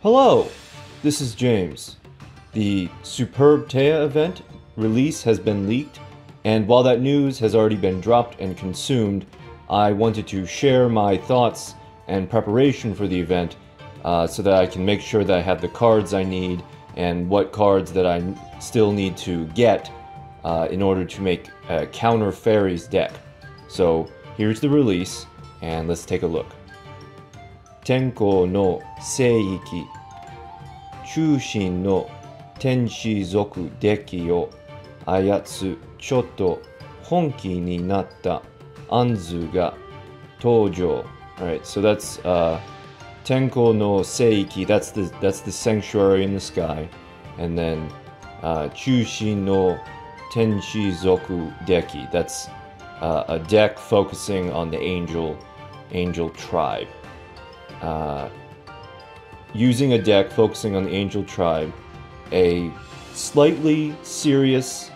Hello, this is James. The Superb Taya event release has been leaked, and while that news has already been dropped and consumed, I wanted to share my thoughts and preparation for the event so that I can make sure that I have the cards I need and what cards that I still need to get in order to make a counter fairies deck. So here's the release, and let's take a look. Tenko no seiki 中心の天使族デッキを操つちょっと本気になったアンズが登場. Alright, so that's Tenko no Seiki, that's the sanctuary in the sky. And then Chushin no Tenshi Zoku Deki, that's a deck focusing on the angel tribe. Using a deck focusing on the angel tribe, a slightly serious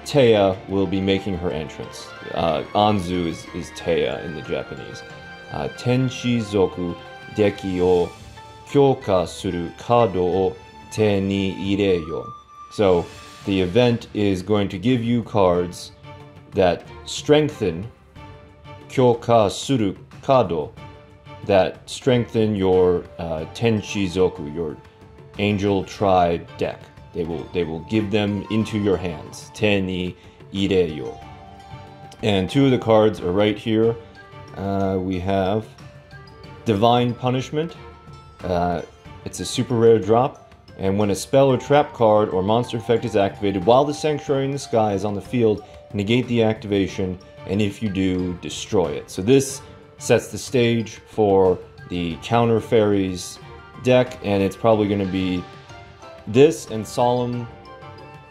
Taya will be making her entrance. Anzu is Taya in the Japanese. Tenshi Zoku Deki o Kyoka suru kado o te ni ireyo. So the event is going to give you cards that strengthen Kyoka suru kado, that strengthen your Tenshi Zoku, your angel tribe deck. They will give them into your hands. Te ni ireyo. And two of the cards are right here. We have Divine Punishment. It's a super rare drop, and when a spell or trap card or monster effect is activated while the Sanctuary in the Sky is on the field, negate the activation, and if you do, destroy it. So this sets the stage for the counter fairies deck, and it's probably going to be this and Solemn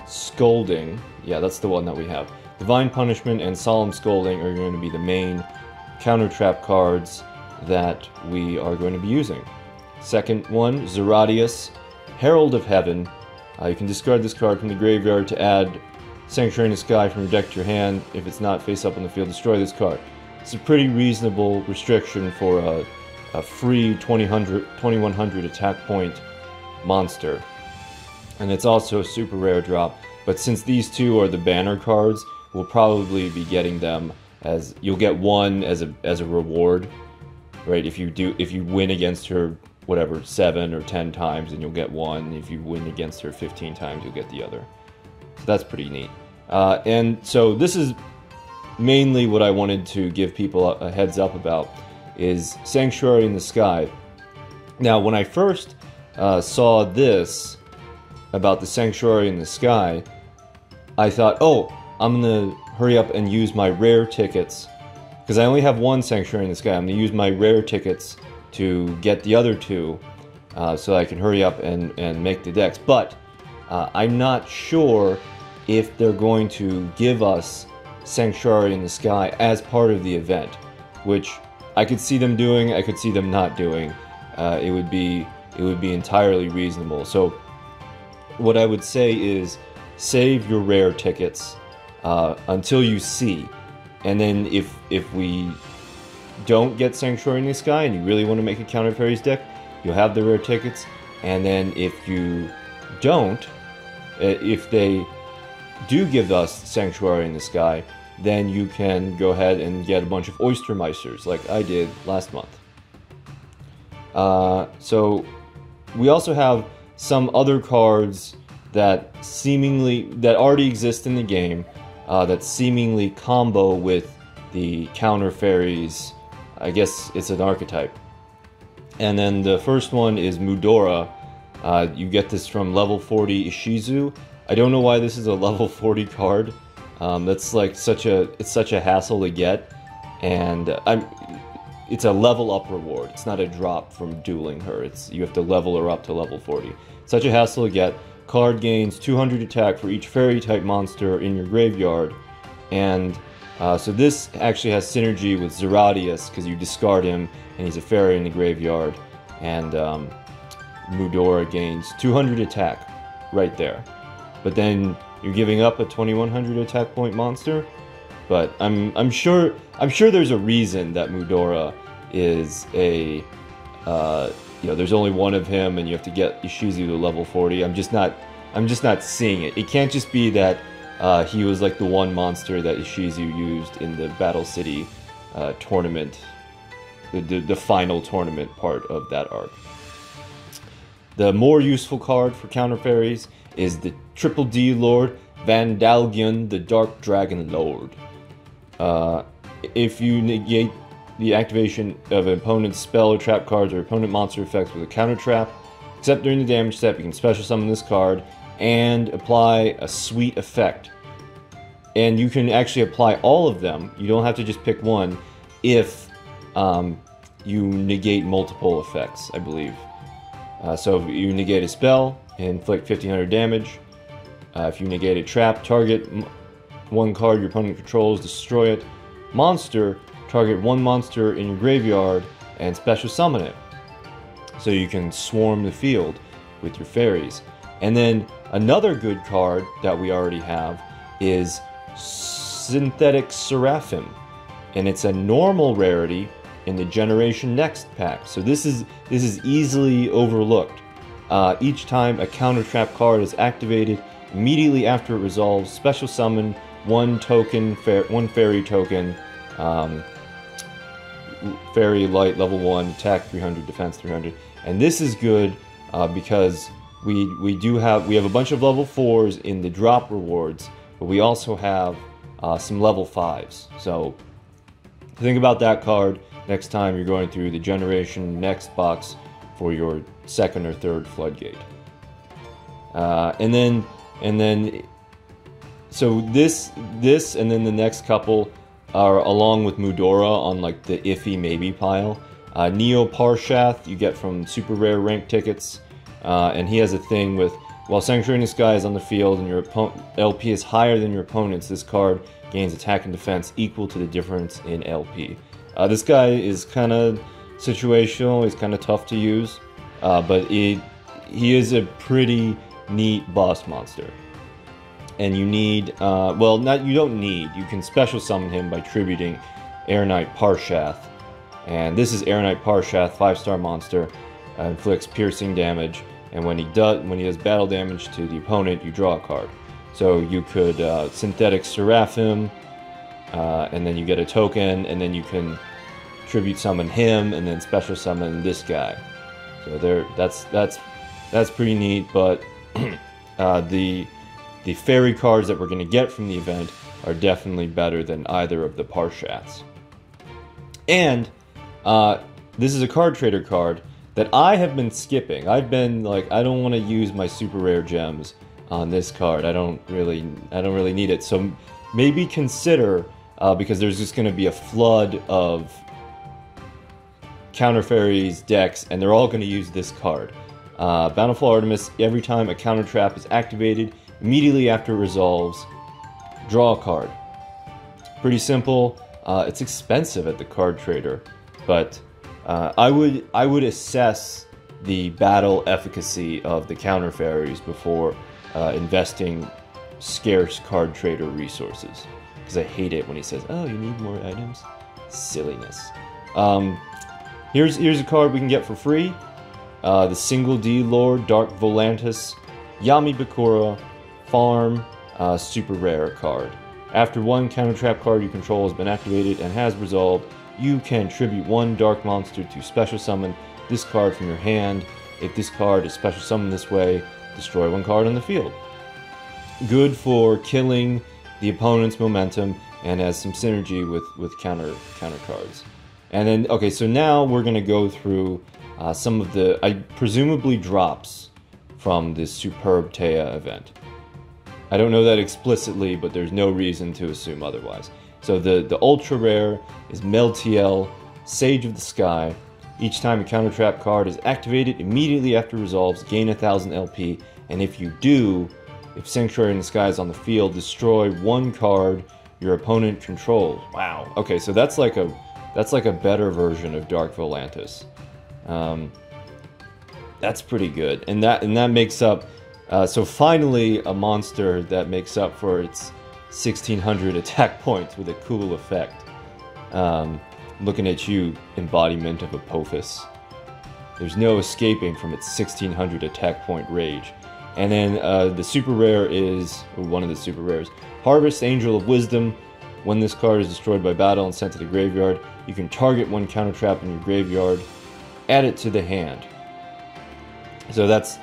Scolding. Yeah, that's the one that we have. Divine Punishment and Solemn Scolding are going to be the main counter trap cards that we are going to be using. Second one, Zeratius, Herald of Heaven. You can discard this card from the graveyard to add Sanctuary in the Sky from your deck to your hand. If it's not face up on the field, destroy this card. It's a pretty reasonable restriction for a free 2100 attack point monster. And it's also a super rare drop. But since these two are the banner cards, we'll probably be getting them as you'll get one as a reward, right? If you win against her whatever 7 or 10 times, then you'll get one. If you win against her 15 times, you'll get the other. So that's pretty neat. And so this is mainly what I wanted to give people a heads up about is Sanctuary in the Sky. Now, when I first saw this about the Sanctuary in the Sky, I thought, oh, I'm gonna hurry up and use my rare tickets, because I only have one Sanctuary in the Sky. I'm gonna use my rare tickets to get the other two, so I can hurry up and make the decks. But I'm not sure if they're going to give us Sanctuary in the Sky as part of the event, which I could see them doing, I could see them not doing. It would be entirely reasonable. So what I would say is save your rare tickets until you see, and then if we don't get Sanctuary in the Sky and you really want to make a counter fairies deck, you'll have the rare tickets. And then if you don't, if they do give us Sanctuary in the Sky, then you can go ahead and get a bunch of Oystermeisters like I did last month. So we also have some other cards that already exist in the game that seemingly combo with the counter fairies. I guess it's an archetype. And then the first one is Mudora. You get this from level 40 Ishizu. I don't know why this is a level 40 card. That's like such a hassle to get, and it's a level up reward. It's not a drop from dueling her. You have to level her up to level 40. Such a hassle to get. Card gains 200 attack for each fairy type monster in your graveyard, and so this actually has synergy with Zeratius because you discard him and he's a fairy in the graveyard, and Mudora gains 200 attack right there. But then you're giving up a 2100 attack point monster. But I'm sure there's a reason that Mudora is a there's only one of him, and you have to get Ishizu to level 40. I'm just not seeing it. It can't just be that he was like the one monster that Ishizu used in the Battle City tournament, the final tournament part of that arc. The more useful card for counter fairies is the Triple D Lord, Vandalgion, the Dark Dragon Lord. If you negate the activation of an opponent's spell or trap cards or opponent monster effects with a counter trap, except during the damage step, you can special summon this card and apply a sweet effect. And you can actually apply all of them. You don't have to just pick one if you negate multiple effects, I believe. So if you negate a spell, inflict 1500 damage. If you negate a trap, target one card your opponent controls, destroy it. Monster, target one monster in your graveyard and special summon it. So you can swarm the field with your fairies. And then another good card that we already have is Synthetic Seraphim. And it's a normal rarity in the Generation Next pack. So this is easily overlooked. Each time a counter trap card is activated, immediately after it resolves, special summon one fairy token, fairy light level 1, attack 300, defense 300. And this is good because we have a bunch of level 4s in the drop rewards, but we also have some level 5s. So think about that card next time you're going through the Generation Next box for your second or third floodgate. So this and then the next couple are along with Mudora on like the iffy maybe pile. Neo Parshath you get from super rare rank tickets, and he has a thing with, while Sanctuary in the Sky is on the field and your LP is higher than your opponent's, this card gains attack and defense equal to the difference in LP. This guy is kind of situational, he's kind of tough to use, but he is a pretty neat boss monster. And you need, you don't need, you can special summon him by tributing Air Knight Parshath. And this is Air Knight Parshath, 5-star monster, inflicts piercing damage, and when he does battle damage to the opponent, you draw a card. So you could Synthetic Seraphim, and then you get a token, and then you can tribute summon him, and then special summon this guy. So that's pretty neat, but the fairy cards that we're going to get from the event are definitely better than either of the Parshaths. And this is a card trader card that I have been skipping. I've been like, I don't want to use my super rare gems on this card. I don't really need it. So maybe consider, because there's just going to be a flood of counter fairies decks, and they're all going to use this card. Bountiful Artemis, every time a counter trap is activated, immediately after it resolves, draw a card. Pretty simple. It's expensive at the card trader, but I would assess the battle efficacy of the counter fairies before investing scarce card trader resources, because I hate it when he says, "Oh, you need more items." Silliness. Here's a card we can get for free. The Single D Lord, Dark Volantis, Yami Bakura, Farm, super rare card. After one counter trap card you control has been activated and has resolved, you can tribute one dark monster to special summon this card from your hand. If this card is special summoned this way, destroy one card on the field. Good for killing the opponent's momentum and has some synergy with counter cards. And then, okay, so now we're going to go through some of the, presumably drops from this superb Taya event. I don't know that explicitly, but there's no reason to assume otherwise. So the ultra rare is Meltiel, Sage of the Sky. Each time a counter trap card is activated, immediately after resolves, gain 1000 LP. And if you do, if Sanctuary in the Sky is on the field, destroy one card your opponent controls. Wow. Okay, so that's like a better version of Dark Volantis. That's pretty good, and that makes up. So finally, a monster that makes up for its 1600 attack points with a cool effect. Looking at you, embodiment of Apophis. There's no escaping from its 1600 attack point rage. And then the super rare is, one of the super rares, Harvest Angel of Wisdom. When this card is destroyed by battle and sent to the graveyard, you can target one counter trap in your graveyard, add it to the hand. So that's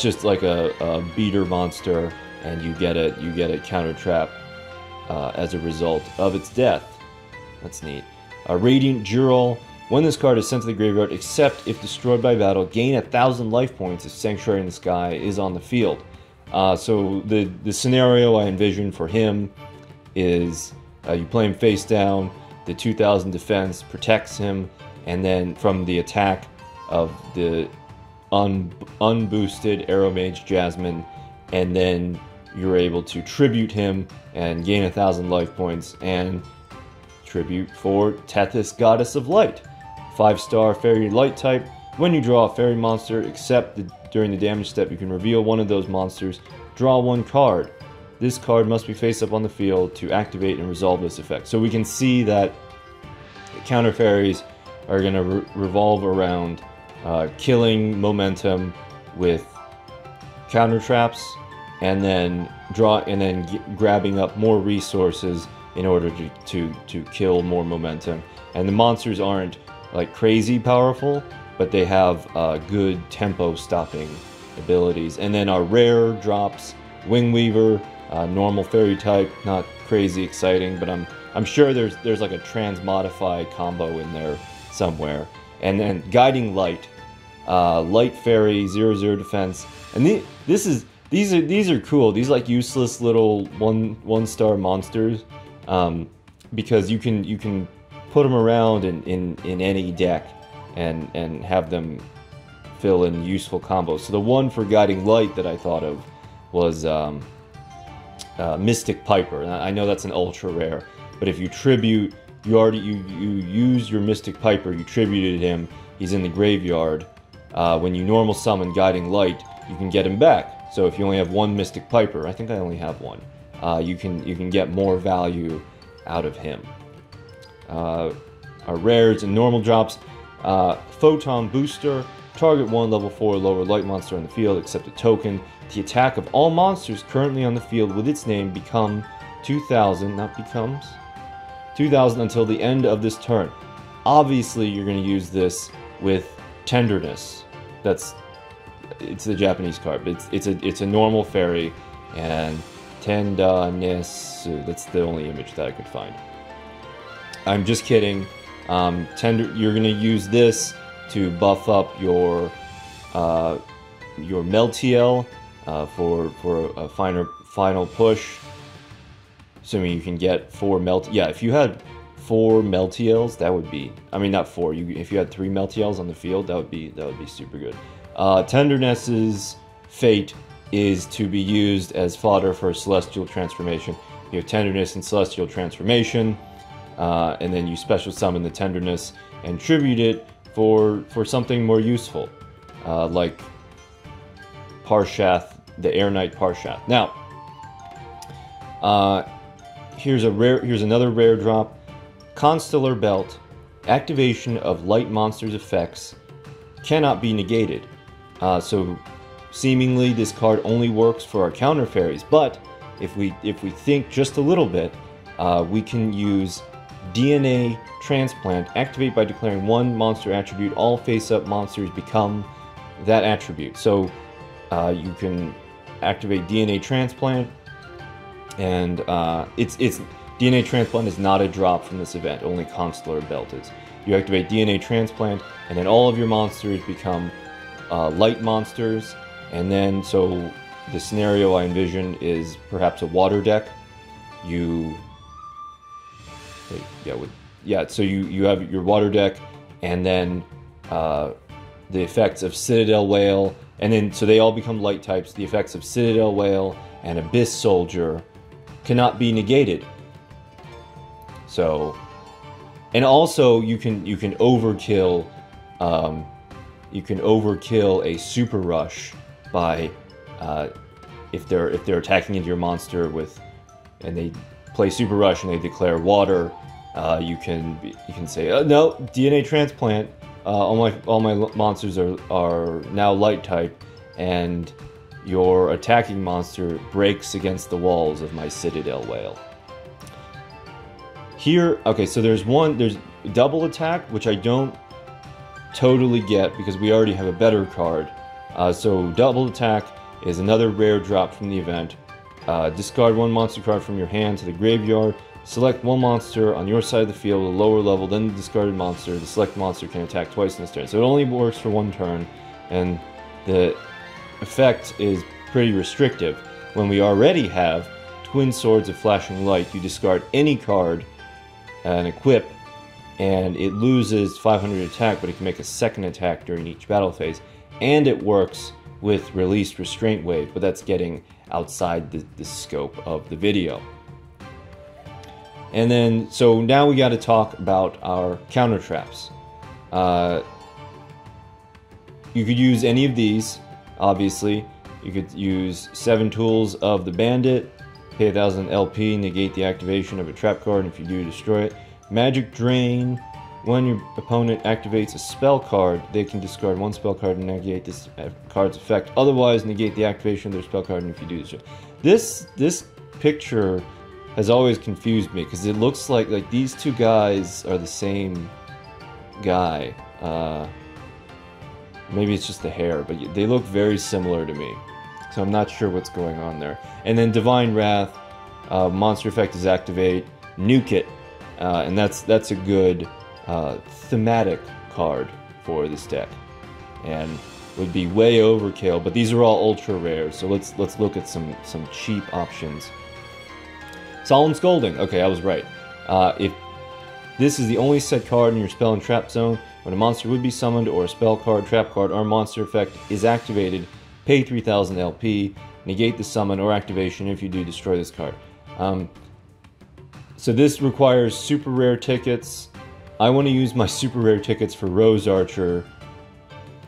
just like a beater monster, and you get a counter trap as a result of its death. That's neat. Radiant Jurol. When this card is sent to the graveyard, except if destroyed by battle, gain 1,000 life points if Sanctuary in the Sky is on the field. So the scenario I envision for him is you play him face down, the 2,000 defense protects him, and then from the attack of the unboosted Arrow Mage Jasmine, and then you're able to tribute him and gain 1,000 life points, and tribute for Tethys, Goddess of Light. 5-star fairy light type. When you draw a fairy monster, except during the damage step, you can reveal one of those monsters, draw one card. This card must be face up on the field to activate and resolve this effect. So we can see that counter fairies are going to revolve around killing momentum with counter traps, and then grabbing up more resources in order to kill more momentum. And the monsters aren't like crazy powerful, but they have good tempo stopping abilities. And then our rare drops, Wingweaver, normal fairy type, not crazy exciting, but I'm sure there's like a transmodify combo in there somewhere. And then Guiding Light, light fairy, 0/0 defense. And these are cool. These like useless little one-star monsters, because you can put them around in any deck and have them fill in useful combos. So the one for Guiding Light that I thought of was Mystic Piper. And I know that's an ultra rare, but if you tribute, you use your Mystic Piper, you tributed him, he's in the graveyard. When you normal summon Guiding Light, you can get him back. So if you only have one Mystic Piper, I think I only have one, you can get more value out of him. Our rares and normal drops, Photon Booster, target one level 4 lower light monster on the field except a token. The attack of all monsters currently on the field with its name become 2,000, not becomes, 2,000 until the end of this turn. Obviously you're going to use this with Tenderness. It's the Japanese card, but it's a normal fairy, and Tenderness, that's the only image that I could find. I'm just kidding. You're gonna use this to buff up your Meltiel for a final push. Assuming you can get 4 Yeah, if you had 4 Meltiels, that would be. I mean, not 4. If you had 3 Meltiels on the field, that would be super good. Tenderness's fate is to be used as fodder for a Celestial Transformation. You have Tenderness and Celestial Transformation. And then you special summon the Tenderness and tribute it for something more useful, like Parshath, the Air Knight Parshath. Now, here's another rare drop, Constellar Belt. Activation of light monsters' effects cannot be negated. So seemingly this card only works for our counter fairies, but if we think just a little bit, we can use DNA Transplant. Activate by declaring one monster attribute. All face-up monsters become that attribute. So you can activate DNA Transplant, and it's DNA Transplant is not a drop from this event. Only Constellar Belt is. You activate DNA Transplant, and then all of your monsters become light monsters. And then, so the scenario I envision is perhaps a water deck. So you have your water deck, and then the effects of Citadel Whale, and then so they all become light types. The effects of Citadel Whale and Abyss Soldier cannot be negated. So, and also you can overkill a Super Rush by if they're attacking into your monster and they play Super Rush and they declare water. You can say, oh, no, DNA Transplant, all my monsters are now light type, and your attacking monster breaks against the walls of my Citadel Whale. Here, okay, so there's double attack, which I don't totally get because we already have a better card. So double attack is another rare drop from the event. Discard one monster card from your hand to the graveyard. Select one monster on your side of the field at a lower level than the discarded monster. The select monster can attack twice in this turn. So it only works for one turn, and the effect is pretty restrictive. When we already have Twin Swords of Flashing Light, you discard any card and equip, and it loses 500 attack, but it can make a second attack during each battle phase. And it works with Released Restraint Wave, but that's getting outside the scope of the video. And then, so now we got to talk about our counter traps. You could use any of these, obviously. You could use 7 Tools of the Bandit, pay 1,000 LP, negate the activation of a trap card, and if you do, destroy it. Magic Drain, when your opponent activates a spell card, they can discard one spell card and negate this card's effect. Otherwise, negate the activation of their spell card, and if you do, destroy it. This picture has always confused me, because it looks like these two guys are the same guy. Maybe it's just the hair, but they look very similar to me. So I'm not sure what's going on there. And then Divine Wrath, monster effect is activate, nuke it, and that's a good thematic card for this deck, and would be way overkill. But these are all ultra rare, so let's look at some cheap options. Solemn Scolding. Okay, I was right. If this is the only set card in your spell and trap zone, when a monster would be summoned or a spell card, trap card, or monster effect is activated, pay 3,000 LP, negate the summon or activation. If you do, destroy this card. So this requires super rare tickets. I want to use my super rare tickets for Rose Archer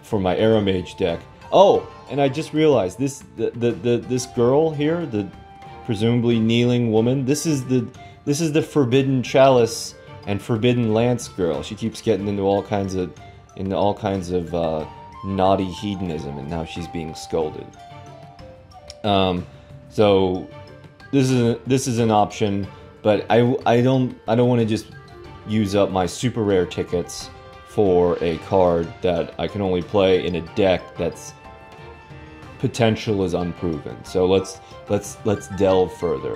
for my Arrow Mage deck. Oh, and I just realized this this girl here, the presumably kneeling woman, this is the Forbidden Chalice and Forbidden Lance girl. She keeps getting into all kinds of naughty hedonism, and now she's being scolded. So this is an option, but I don't want to just use up my super rare tickets for a card that I can only play in a deck that's potential is unproven. So let's delve further.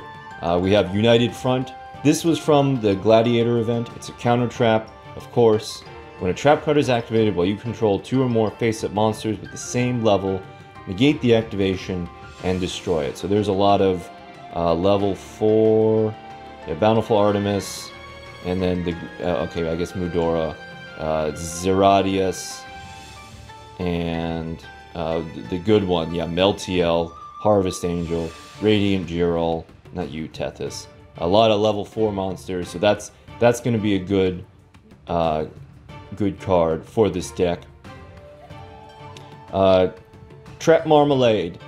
We have United Front. This was from the Gladiator event. It's a counter trap, of course. When a trap card is activated while you control 2 or more face-up monsters with the same level, negate the activation and destroy it. So there's a lot of level 4, Bountiful Artemis, and then the okay, I guess Mudora, Zeradius, and the good one, yeah, Meltiel, Harvest Angel, Radiant Girl, not you, Tethys. A lot of level 4 monsters, so that's going to be a good good card for this deck. Trap Marmalade,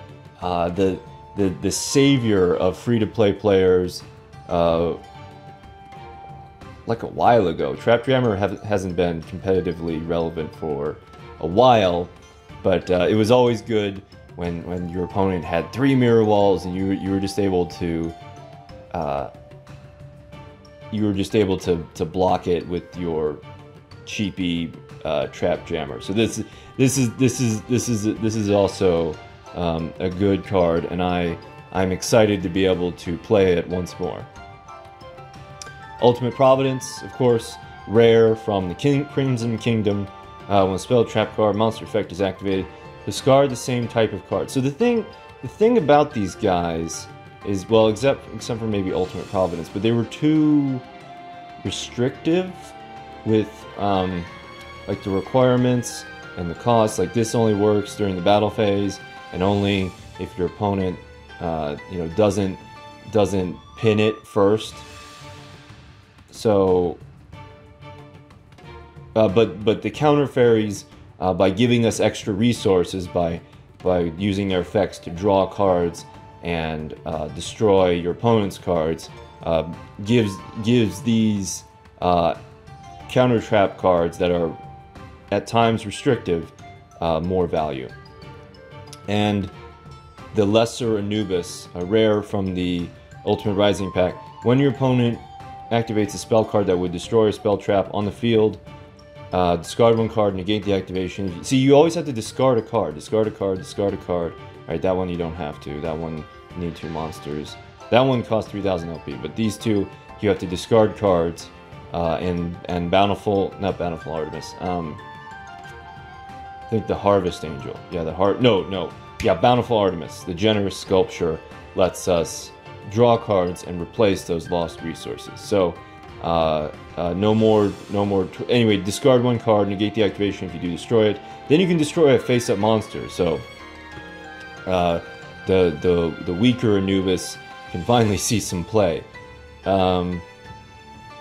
the savior of free-to-play players. Like a while ago, Trap Jammer hasn't been competitively relevant for a while, but it was always good when your opponent had 3 mirror walls and you were just able to block it with your cheapy Trap Jammer. So this is also a good card, and I'm excited to be able to play it once more. Ultimate Providence, of course, rare from the Crimson Kingdom. When a spell, trap card, monster effect is activated, discard the same type of card. So the thing about these guys is, well, except for maybe Ultimate Providence, but they were too restrictive with like the requirements and the cost. Like, this only works during the battle phase, and only if your opponent doesn't pin it first. So, but the counter fairies, by giving us extra resources, by using their effects to draw cards and destroy your opponent's cards, gives these counter trap cards that are at times restrictive, more value. And the Lesser Anubis, a rare from the Ultimate Rising pack. When your opponent activates a spell card that would destroy a spell trap on the field, discard one card, negate the activation. See, you always have to discard a card. Discard a card, discard a card. Alright, that one you don't have to. That one you need 2 monsters. That one costs 3,000 LP, but these two, you have to discard cards, and Bountiful, not Bountiful Artemis, I think the Harvest Angel. Yeah, yeah, Bountiful Artemis, the Generous Sculpture, lets us draw cards and replace those lost resources. So, anyway, discard one card, negate the activation if you do destroy it. Then you can destroy a face-up monster. So, the weaker Anubis can finally see some play. No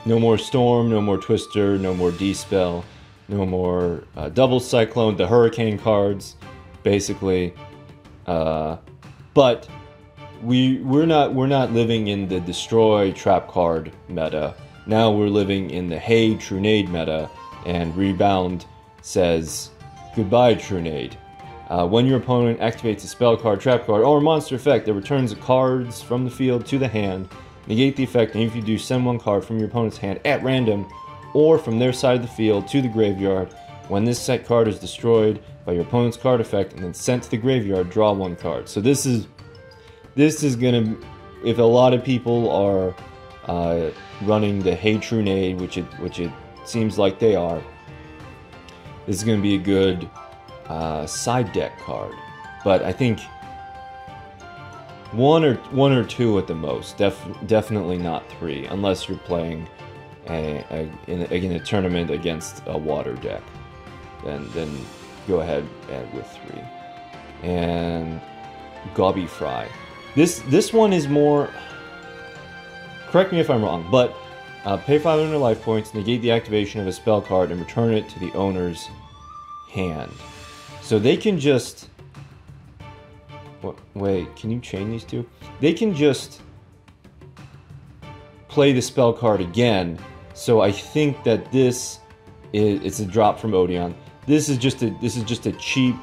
more Storm, no more Twister, no more D-Spell, no more Double Cyclone, the Hurricane cards, basically. But we're not living in the destroy trap card meta. Now we're living in the hey Trunade meta, and Rebound says goodbye Trunade. When your opponent activates a spell card, trap card, or monster effect that returns cards from the field to the hand, negate the effect, and if you do, send one card from your opponent's hand at random or from their side of the field to the graveyard. When this set card is destroyed by your opponent's card effect and then sent to the graveyard, draw one card. So this is gonna, if a lot of people are running the Hey Trunade, which it seems like they are, this is gonna be a good side deck card. But I think one or two at the most. Definitely not 3, unless you're playing in a tournament against a water deck. Then go ahead with 3. And Gobby Fry. This one is more. Correct me if I'm wrong, but pay 500 life points, negate the activation of a spell card, and return it to the owner's hand. So they can just. Wait, can you chain these two? They can just play the spell card again. So I think that it's a drop from Odeon. This is just a cheap,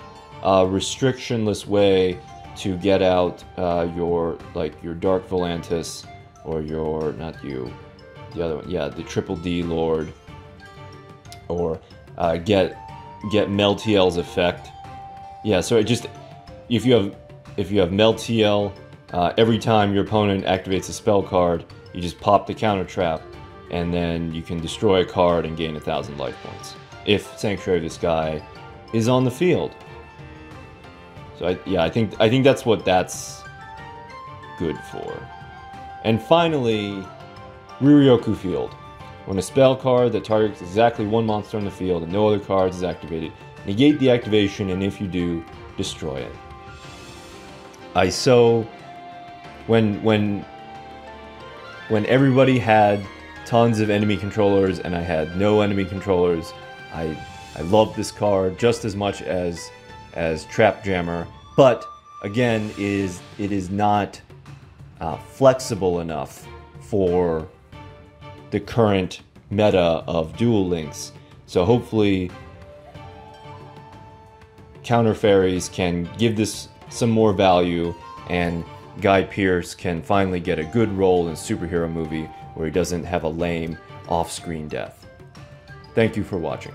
restrictionless way to get out your Dark Volantis, or the other one, yeah, the Triple D Lord, or get Meltiel's effect. Yeah, so if you have Meltiel, every time your opponent activates a spell card, you just pop the counter trap, and then you can destroy a card and gain 1,000 life points if Sanctuary of the Sky is on the field. So I think that's what that's good for. And finally, Riryoku Field. When a spell card that targets exactly one monster on the field and no other cards is activated, negate the activation, and if you do, destroy it. When everybody had tons of enemy controllers and I had no enemy controllers, I loved this card just as much as Trap Jammer, but again, it is not flexible enough for the current meta of Duel Links. So hopefully Counter Fairies can give this some more value, and Guy Pearce can finally get a good role in a superhero movie where he doesn't have a lame off-screen death. Thank you for watching.